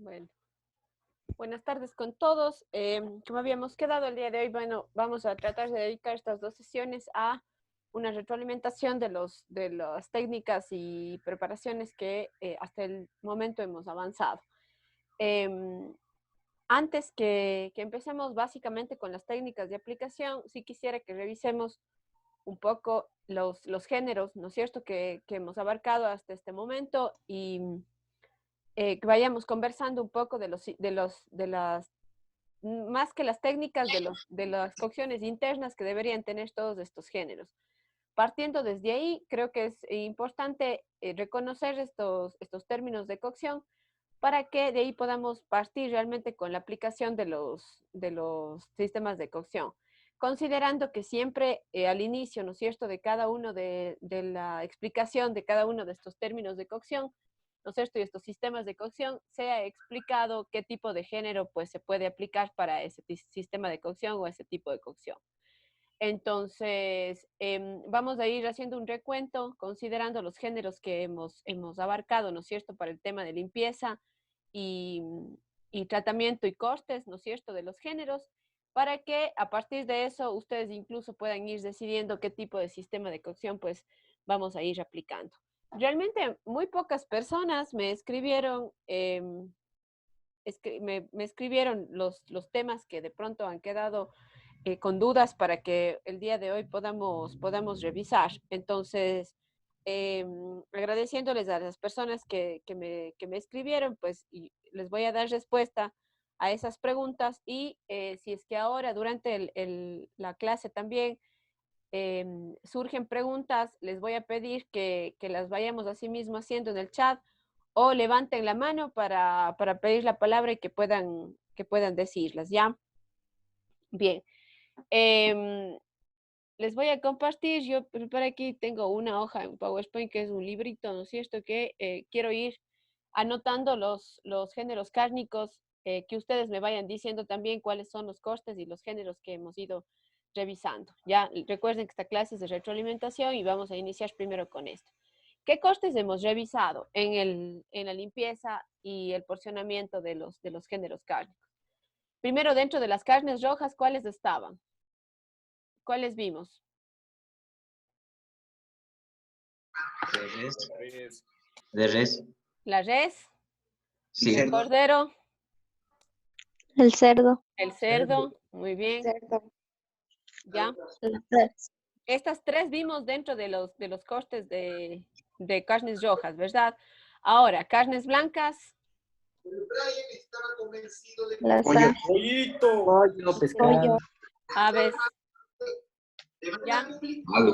Bueno, buenas tardes con todos. Como habíamos quedado el día de hoy, bueno, vamos a tratar de dedicar estas dos sesiones a una retroalimentación de las técnicas y preparaciones que hasta el momento hemos avanzado. Antes que empecemos básicamente con las técnicas de aplicación, sí quisiera que revisemos un poco los géneros, ¿no es cierto?, que hemos abarcado hasta este momento y que vayamos conversando un poco de las, más que las técnicas, de las cocciones internas que deberían tener todos estos géneros. Partiendo desde ahí, creo que es importante reconocer estos términos de cocción para que de ahí podamos partir realmente con la aplicación de los sistemas de cocción. Considerando que siempre al inicio, ¿no es cierto?, de cada uno de la explicación de cada uno de estos términos de cocción, ¿no es cierto?, y estos sistemas de cocción, se ha explicado qué tipo de género pues se puede aplicar para ese sistema de cocción o ese tipo de cocción. Entonces, vamos a ir haciendo un recuento, considerando los géneros que hemos abarcado, ¿no es cierto?, para el tema de limpieza y, y tratamiento y cortes, ¿no es cierto?, de los géneros, para que a partir de eso ustedes incluso puedan ir decidiendo qué tipo de sistema de cocción pues vamos a ir aplicando. Realmente muy pocas personas me escribieron, me escribieron los temas que de pronto han quedado con dudas para que el día de hoy podamos revisar. Entonces, agradeciéndoles a las personas que me escribieron, pues y les voy a dar respuesta a esas preguntas y si es que ahora durante la clase también surgen preguntas, les voy a pedir que las vayamos así mismo haciendo en el chat o levanten la mano para pedir la palabra y que puedan decirlas, ¿ya? Bien. Eh, Les voy a compartir, yo por aquí tengo una hoja en PowerPoint que es un librito, ¿no es cierto?, que quiero ir anotando los géneros cárnicos, que ustedes me vayan diciendo también cuáles son los costes y los géneros que hemos ido revisando. Ya recuerden que esta clase es de retroalimentación y vamos a iniciar primero con esto. ¿Qué costes hemos revisado en la limpieza y el porcionamiento de los géneros cárnicos? Primero, dentro de las carnes rojas, ¿cuáles estaban? ¿Cuáles vimos? De res. De res. La res, Sí. el cordero, El cerdo. el cerdo, muy bien, Cerdo. ya. Las tres. Estas tres vimos dentro de los costes de carnes rojas, ¿verdad? Ahora, carnes blancas, Las Pollo. Pollito. Pollo, pescado. pollo. aves, ya. Algo.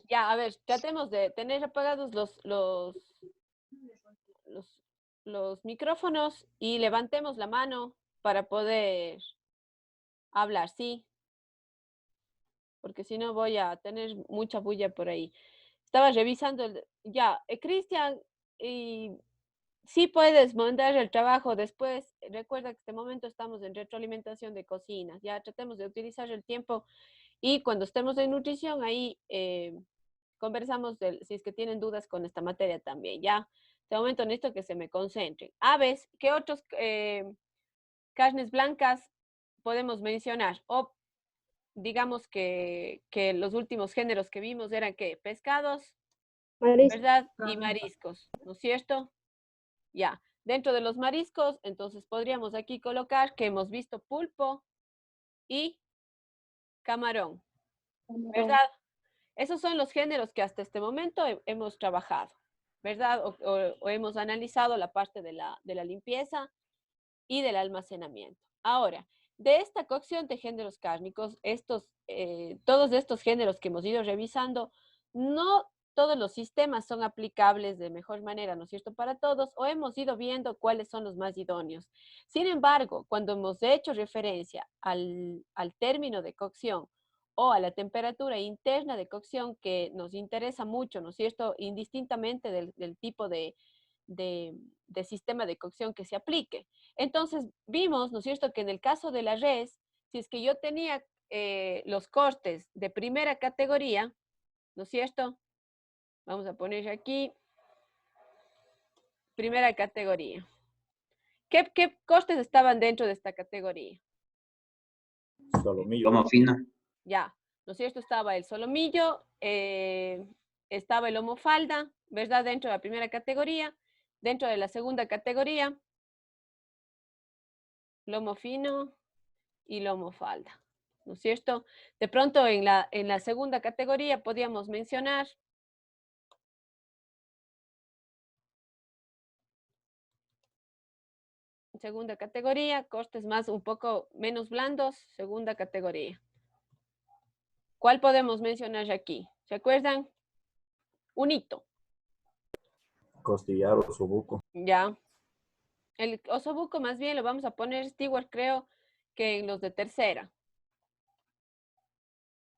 Ya, a ver, tratemos de tener apagados los, los micrófonos y levantemos la mano para poder hablar, ¿sí? Porque si no voy a tener mucha bulla por ahí. Estaba revisando ya, Cristian, y sí puedes mandar el trabajo después. Recuerda que este momento estamos en retroalimentación de cocinas. Ya tratemos de utilizar el tiempo y cuando estemos en nutrición ahí conversamos si es que tienen dudas con esta materia también. Ya, este momento necesito que se me concentren. Aves, ¿qué otros carnes blancas podemos mencionar? O digamos que los últimos géneros que vimos eran ¿qué? Pescados, Marisco. ¿verdad? Y mariscos, ¿no es cierto? Ya. Dentro de los mariscos, entonces podríamos aquí colocar que hemos visto pulpo y camarón, ¿verdad? Esos son los géneros que hasta este momento hemos trabajado, ¿verdad? O hemos analizado la parte de la limpieza y del almacenamiento. Ahora, de esta cocción de géneros cárnicos, todos estos géneros que hemos ido revisando, no todos los sistemas son aplicables de mejor manera, ¿no es cierto?, para todos, o hemos ido viendo cuáles son los más idóneos. Sin embargo, cuando hemos hecho referencia al término de cocción o a la temperatura interna de cocción que nos interesa mucho, ¿no es cierto?, indistintamente del tipo de, de sistema de cocción que se aplique. Entonces, vimos, ¿no es cierto?, que en el caso de la res, si es que yo tenía los cortes de primera categoría, ¿no es cierto? Vamos a poner aquí, primera categoría. ¿Qué costes estaban dentro de esta categoría? Solomillo. Lomo fino. Ya, ¿no es cierto? Estaba el solomillo, estaba el lomo falda, ¿verdad? Dentro de la primera categoría. Dentro de la segunda categoría, lomo fino y lomo falda, ¿no es cierto? De pronto en la segunda categoría podíamos mencionar segunda categoría, costes más un poco menos blandos, segunda categoría. ¿Cuál podemos mencionar aquí? ¿Se acuerdan? Un hito. Costillar o osobuco. Ya. El osobuco más bien lo vamos a poner, Stewart, creo que en los de tercera.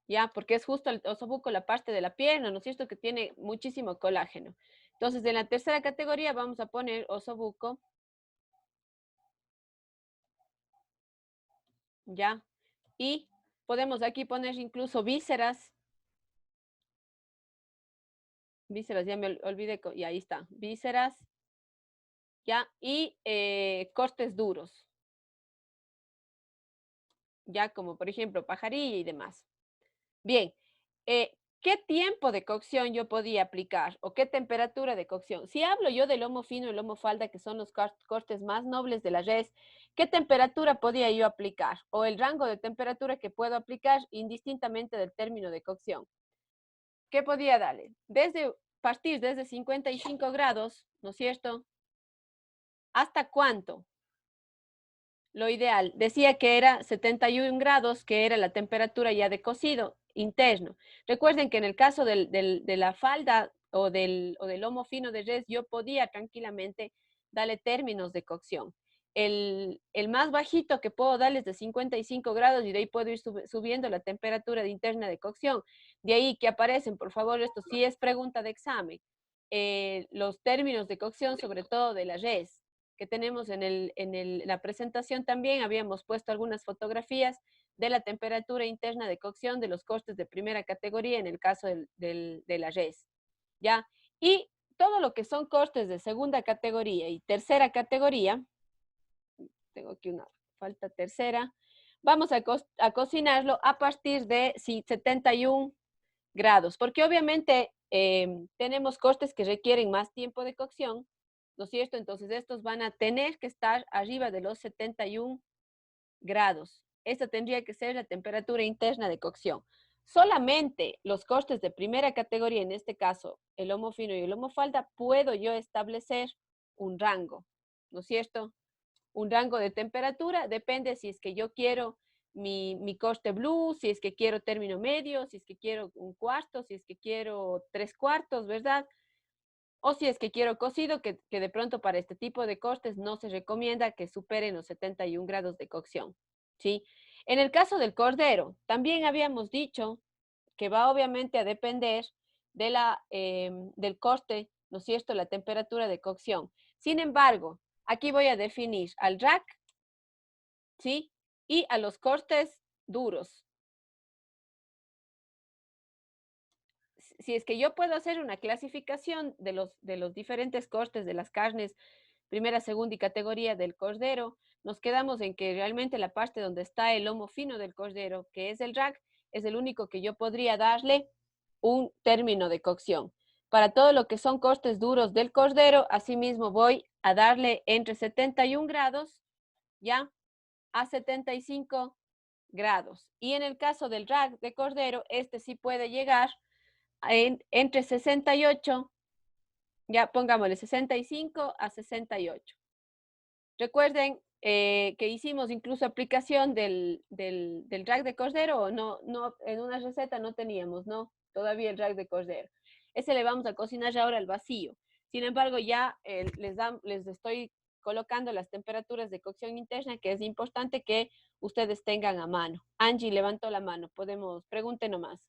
Ya, porque es justo el osobuco la parte de la pierna, ¿no es cierto? Que tiene muchísimo colágeno. Entonces, en la tercera categoría vamos a poner osobuco. Ya. Y podemos aquí poner incluso vísceras. Vísceras, ya me olvidé, y ahí está. Vísceras. Ya. Y cortes duros. Ya, como por ejemplo pajarilla y demás. Bien, ¿qué tiempo de cocción yo podía aplicar o qué temperatura de cocción? Si hablo yo del lomo fino y lomo falda, que son los cortes más nobles de la res, ¿qué temperatura podía yo aplicar? O el rango de temperatura que puedo aplicar indistintamente del término de cocción. ¿Qué podía darle? Partir desde 55 grados, ¿no es cierto? ¿Hasta cuánto? Lo ideal. Decía que era 71 grados, que era la temperatura ya de cocido interno. Recuerden que en el caso de la falda o del lomo fino de res, yo podía tranquilamente darle términos de cocción. El más bajito que puedo darles de 55 grados y de ahí puedo ir subiendo la temperatura interna de cocción. De ahí que aparecen, por favor, esto sí es pregunta de examen, los términos de cocción, sobre todo de la res que tenemos en la presentación también, habíamos puesto algunas fotografías de la temperatura interna de cocción de los cortes de primera categoría en el caso de la res, ¿ya? Y todo lo que son cortes de segunda categoría y tercera categoría, tengo aquí una falta tercera, vamos a cocinarlo a partir de 71 grados, porque obviamente tenemos cortes que requieren más tiempo de cocción, ¿no es cierto? Entonces estos van a tener que estar arriba de los 71 grados. Esta tendría que ser la temperatura interna de cocción. Solamente los cortes de primera categoría, en este caso el lomo fino y el lomo falda, puedo yo establecer un rango, ¿no es cierto? Un rango de temperatura, depende si es que yo quiero mi corte blue, si es que quiero término medio, si es que quiero un cuarto, si es que quiero 3/4, ¿verdad? O si es que quiero cocido, que de pronto para este tipo de cortes no se recomienda que superen los 71 grados de cocción, ¿sí? En el caso del cordero, también habíamos dicho que va obviamente a depender del corte, ¿no es cierto?, la temperatura de cocción. Sin embargo, aquí voy a definir al rack, ¿sí? Y a los cortes duros. Si es que yo puedo hacer una clasificación de los diferentes cortes de las carnes, primera, segunda y categoría del cordero, nos quedamos en que realmente la parte donde está el lomo fino del cordero, que es el rack, es el único que yo podría darle un término de cocción. Para todo lo que son cortes duros del cordero, asimismo voy a darle entre 71 grados, ¿ya?, a 75 grados. Y en el caso del rack de cordero, este sí puede llegar entre 68, ya pongámosle 65 a 68. Recuerden que hicimos incluso aplicación del rack de cordero, o no, en una receta no teníamos, ¿no? Todavía el rack de cordero. Ese le vamos a cocinar ahora al vacío. Sin embargo, ya les estoy colocando las temperaturas de cocción interna, que es importante que ustedes tengan a mano. Angie levantó la mano, pregunte nomás.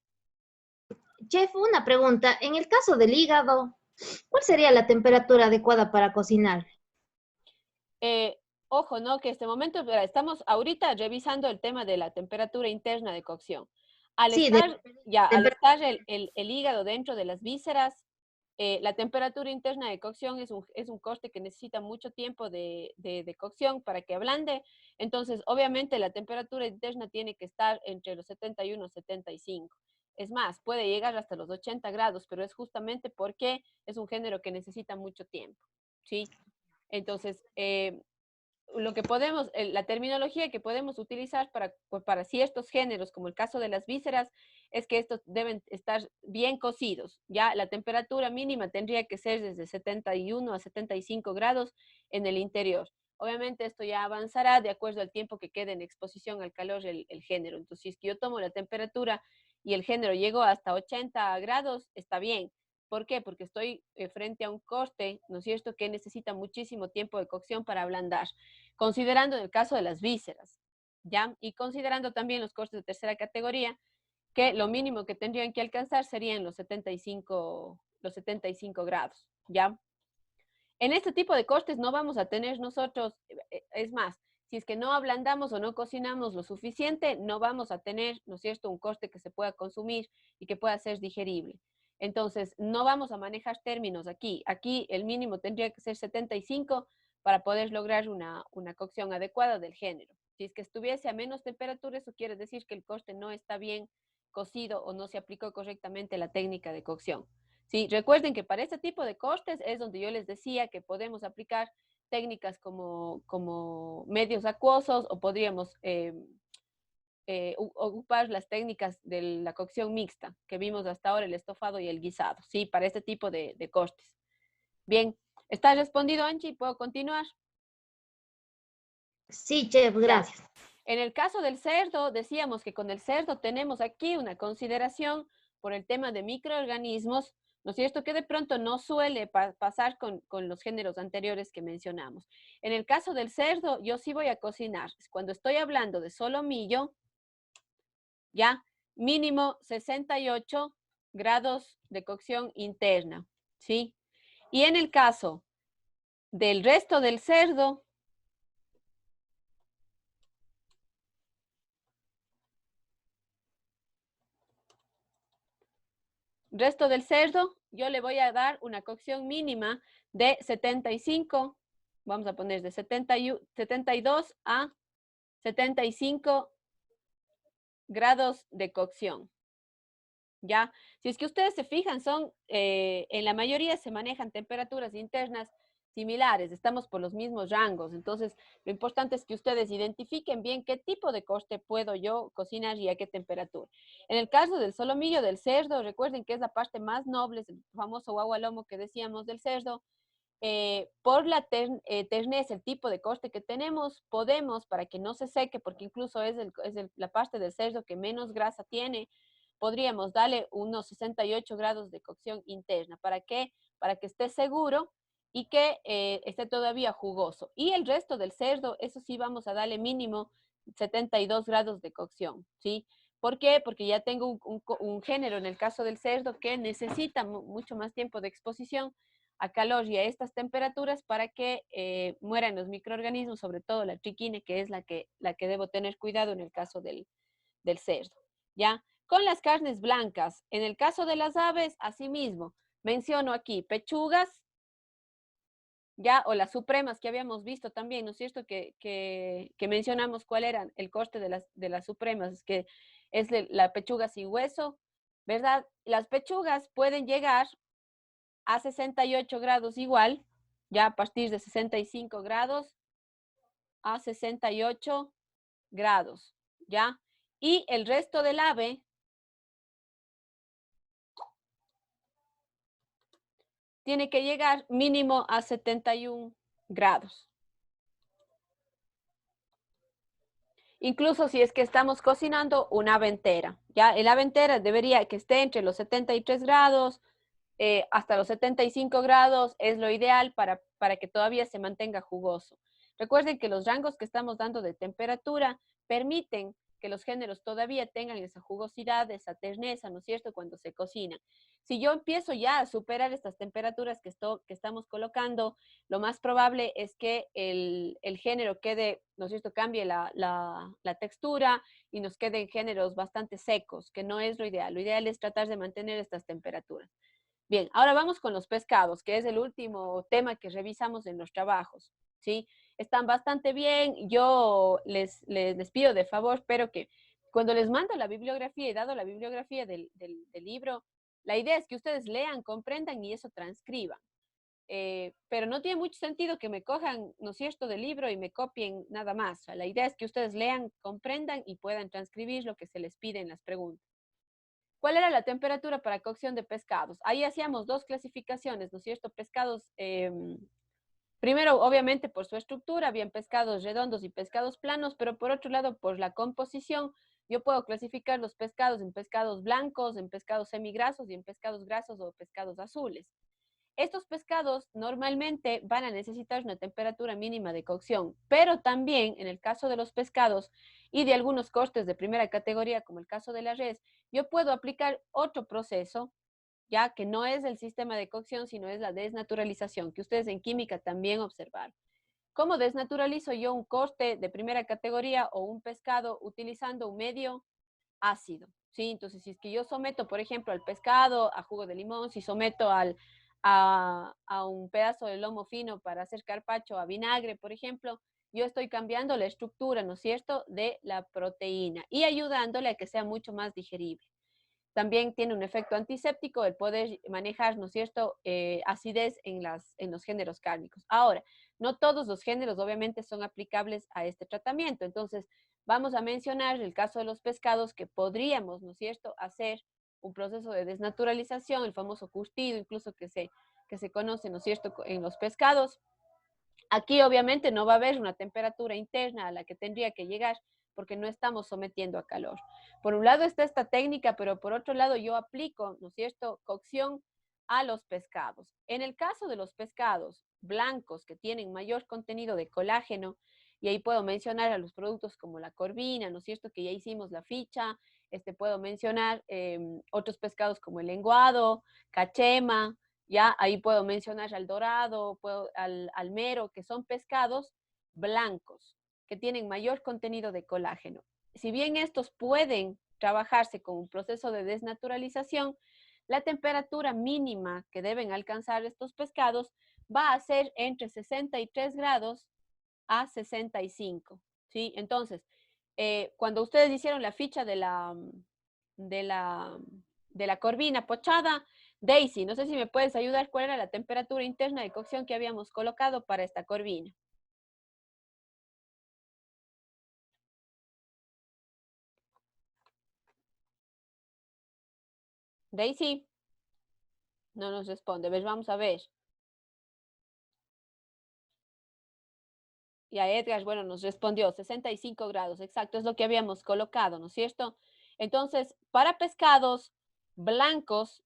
Chef, una pregunta. En el caso del hígado, ¿cuál sería la temperatura adecuada para cocinar? Ojo, ¿no? Que este momento, estamos ahorita revisando el tema de la temperatura interna de cocción. Al Sí, estar el hígado dentro de las vísceras, la temperatura interna de cocción es un corte que necesita mucho tiempo de cocción para que ablande. Entonces, obviamente, la temperatura interna tiene que estar entre los 71 y 75. Es más, puede llegar hasta los 80 grados, pero es justamente porque es un género que necesita mucho tiempo, ¿sí? Entonces, lo que podemos, la terminología que podemos utilizar para ciertos géneros, como el caso de las vísceras, es que estos deben estar bien cocidos. Ya la temperatura mínima tendría que ser desde 71 a 75 grados en el interior. Obviamente esto ya avanzará de acuerdo al tiempo que quede en exposición al calor el género. Entonces, si es que yo tomo la temperatura y el género llegó hasta 80 grados, está bien. ¿Por qué? Porque estoy frente a un corte, ¿no es cierto?, que necesita muchísimo tiempo de cocción para ablandar, considerando el caso de las vísceras, ¿ya? Y considerando también los cortes de tercera categoría, que lo mínimo que tendrían que alcanzar serían los 75 grados, ¿ya? En este tipo de cortes no vamos a tener nosotros, es más, si es que no ablandamos o no cocinamos lo suficiente, no vamos a tener, ¿no es cierto?, un corte que se pueda consumir y que pueda ser digerible. Entonces, no vamos a manejar términos aquí. Aquí el mínimo tendría que ser 75 para poder lograr una cocción adecuada del género. Si es que estuviese a menos temperatura, eso quiere decir que el corte no está bien cocido o no se aplicó correctamente la técnica de cocción. Sí, recuerden que para este tipo de cortes es donde yo les decía que podemos aplicar técnicas como medios acuosos o podríamos ocupar las técnicas de la cocción mixta que vimos hasta ahora, el estofado y el guisado, ¿sí? Para este tipo de cortes. Bien, ¿está respondido, Angie? ¿Puedo continuar? Sí, chef, gracias. Ya. En el caso del cerdo, decíamos que con el cerdo tenemos aquí una consideración por el tema de microorganismos, ¿no es cierto?, que de pronto no suele pasar con los géneros anteriores que mencionamos. En el caso del cerdo, yo sí voy a cocinar. Cuando estoy hablando de solomillo, ya, mínimo 68 grados de cocción interna, ¿sí? Y en el caso del resto del cerdo, yo le voy a dar una cocción mínima de 75, vamos a poner de 72 a 75 grados de cocción. ¿Ya? Si es que ustedes se fijan, en la mayoría se manejan temperaturas internas similares, estamos por los mismos rangos, entonces lo importante es que ustedes identifiquen bien qué tipo de corte puedo yo cocinar y a qué temperatura. En el caso del solomillo del cerdo, recuerden que es la parte más noble, es el famoso guagualomo que decíamos del cerdo, por la ternez, el tipo de corte que tenemos, podemos, para que no se seque, porque incluso es la parte del cerdo que menos grasa tiene, podríamos darle unos 68 grados de cocción interna. ¿Para qué? Para que esté seguro y que esté todavía jugoso. Y el resto del cerdo, eso sí vamos a darle mínimo 72 grados de cocción, ¿sí? ¿Por qué? Porque ya tengo un género en el caso del cerdo que necesita mucho más tiempo de exposición a calor y a estas temperaturas para que mueran los microorganismos, sobre todo la triquine, que es la que debo tener cuidado en el caso del cerdo, ¿ya? Con las carnes blancas, en el caso de las aves, asimismo, menciono aquí pechugas, ¿ya? O las supremas que habíamos visto también, ¿no es cierto? Que mencionamos cuál era el corte de las supremas, que es la pechuga sin hueso, ¿verdad? Las pechugas pueden llegar a 68 grados igual, ya a partir de 65 grados a 68 grados, ¿ya? Y el resto del ave tiene que llegar mínimo a 71 grados. Incluso si es que estamos cocinando una ave entera, ¿ya? El ave entera debería que esté entre los 73 grados, hasta los 75 grados es lo ideal para que todavía se mantenga jugoso. Recuerden que los rangos que estamos dando de temperatura permiten que los géneros todavía tengan esa jugosidad, esa terneza, ¿no es cierto?, cuando se cocinan. Si yo empiezo ya a superar estas temperaturas que estamos colocando, lo más probable es que el género quede, ¿no es cierto?, cambie la textura y nos queden géneros bastante secos, que no es lo ideal. Lo ideal es tratar de mantener estas temperaturas. Bien, ahora vamos con los pescados, que es el último tema que revisamos en los trabajos, ¿sí? Están bastante bien. Yo les pido de favor, espero que cuando les mando la bibliografía y dado la bibliografía del libro, la idea es que ustedes lean, comprendan y eso transcriban. Pero no tiene mucho sentido que me cojan, ¿no es cierto?, del libro y me copien nada más. O sea, la idea es que ustedes lean, comprendan y puedan transcribir lo que se les pide en las preguntas. ¿Cuál era la temperatura para cocción de pescados? Ahí hacíamos dos clasificaciones, ¿no es cierto? Pescados, primero, obviamente, por su estructura, habían pescados redondos y pescados planos, pero por otro lado, por la composición, yo puedo clasificar los pescados en pescados blancos, en pescados semigrasos y en pescados grasos o pescados azules. Estos pescados normalmente van a necesitar una temperatura mínima de cocción, pero también en el caso de los pescados y de algunos cortes de primera categoría, como el caso de la res, yo puedo aplicar otro proceso, ya que no es el sistema de cocción, sino es la desnaturalización, que ustedes en química también observaron. ¿Cómo desnaturalizo yo un corte de primera categoría o un pescado utilizando un medio ácido? ¿Sí? Entonces, si es que yo someto, por ejemplo, al pescado a jugo de limón, si someto a un pedazo de lomo fino para hacer carpaccio a vinagre, por ejemplo, yo estoy cambiando la estructura, ¿no es cierto?, de la proteína y ayudándole a que sea mucho más digerible. También tiene un efecto antiséptico el poder manejar, ¿no es cierto?, acidez en los géneros cárnicos. Ahora, no todos los géneros obviamente son aplicables a este tratamiento. Entonces, vamos a mencionar el caso de los pescados que podríamos, ¿no es cierto?, hacer un proceso de desnaturalización, el famoso curtido, incluso que se conoce, ¿no es cierto?, en los pescados. Aquí obviamente no va a haber una temperatura interna a la que tendría que llegar porque no estamos sometiendo a calor. Por un lado está esta técnica, pero por otro lado yo aplico, ¿no es cierto?, cocción a los pescados. En el caso de los pescados blancos que tienen mayor contenido de colágeno, y ahí puedo mencionar a los productos como la corvina, ¿no es cierto?, que ya hicimos la ficha, puedo mencionar otros pescados como el lenguado, cachema, ya ahí puedo mencionar al dorado, al almero, que son pescados blancos, que tienen mayor contenido de colágeno. Si bien estos pueden trabajarse con un proceso de desnaturalización, la temperatura mínima que deben alcanzar estos pescados va a ser entre 63 grados a 65, ¿sí? Entonces, cuando ustedes hicieron la ficha de la, de la corvina pochada, Daisy, no sé si me puedes ayudar, ¿cuál era la temperatura interna de cocción que habíamos colocado para esta corvina? Daisy, no nos responde. ¿Ves? Vamos a ver. Y a Edgar, bueno, nos respondió 65 grados, exacto, es lo que habíamos colocado, ¿no es cierto? Entonces, para pescados blancos,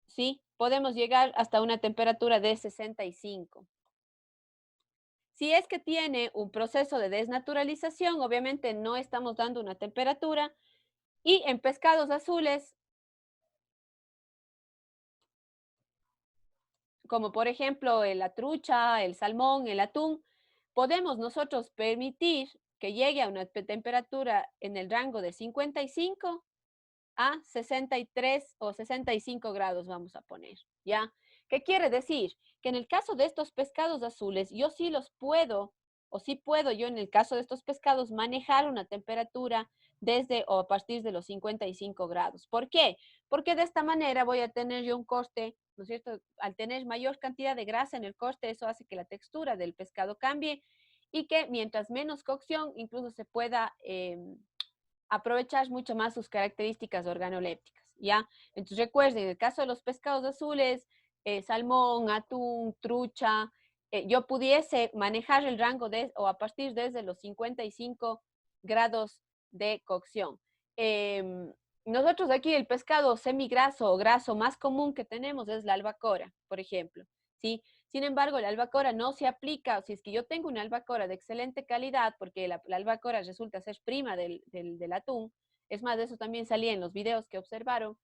sí, podemos llegar hasta una temperatura de 65. Si es que tiene un proceso de desnaturalización, obviamente no estamos dando una temperatura. Y en pescados azules, como por ejemplo la trucha, el salmón, el atún, podemos nosotros permitir que llegue a una temperatura en el rango de 55 a 63 o 65 grados, vamos a poner, ¿ya? ¿Qué quiere decir? Que en el caso de estos pescados azules, yo sí los puedo, o sí puedo yo en el caso de estos pescados manejar una temperatura desde o a partir de los 55 grados. ¿Por qué? Porque de esta manera voy a tener yo un corte, ¿no es cierto? Al tener mayor cantidad de grasa en el corte, eso hace que la textura del pescado cambie y que mientras menos cocción, incluso se pueda aprovechar mucho más sus características organolépticas, ¿ya? Entonces recuerden, en el caso de los pescados azules, salmón, atún, trucha, yo pudiese manejar el rango o a partir desde los 55 grados de cocción. Nosotros aquí el pescado semigraso o graso más común que tenemos es la albacora, por ejemplo, ¿sí? Sin embargo, la albacora no se aplica, si es que yo tengo una albacora de excelente calidad, porque la albacora resulta ser prima del atún, es más, de eso también salía en los videos que observaron,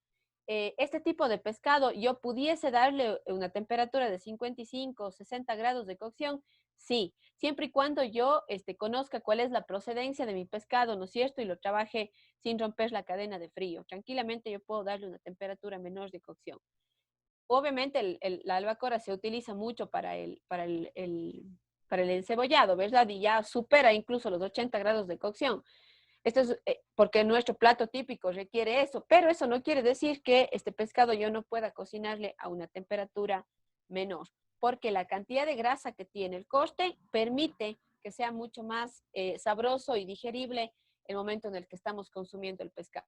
este tipo de pescado yo pudiese darle una temperatura de 55 o 60 grados de cocción, sí, siempre y cuando yo conozca cuál es la procedencia de mi pescado, ¿no es cierto? Y lo trabaje sin romper la cadena de frío. Tranquilamente yo puedo darle una temperatura menor de cocción. obviamente la albacora se utiliza mucho para el encebollado, ¿verdad? Y ya supera incluso los 80 grados de cocción. Esto es porque nuestro plato típico requiere eso, pero eso no quiere decir que este pescado yo no pueda cocinarle a una temperatura menor, porque la cantidad de grasa que tiene el corte permite que sea mucho más sabroso y digerible el momento en el que estamos consumiendo el pescado.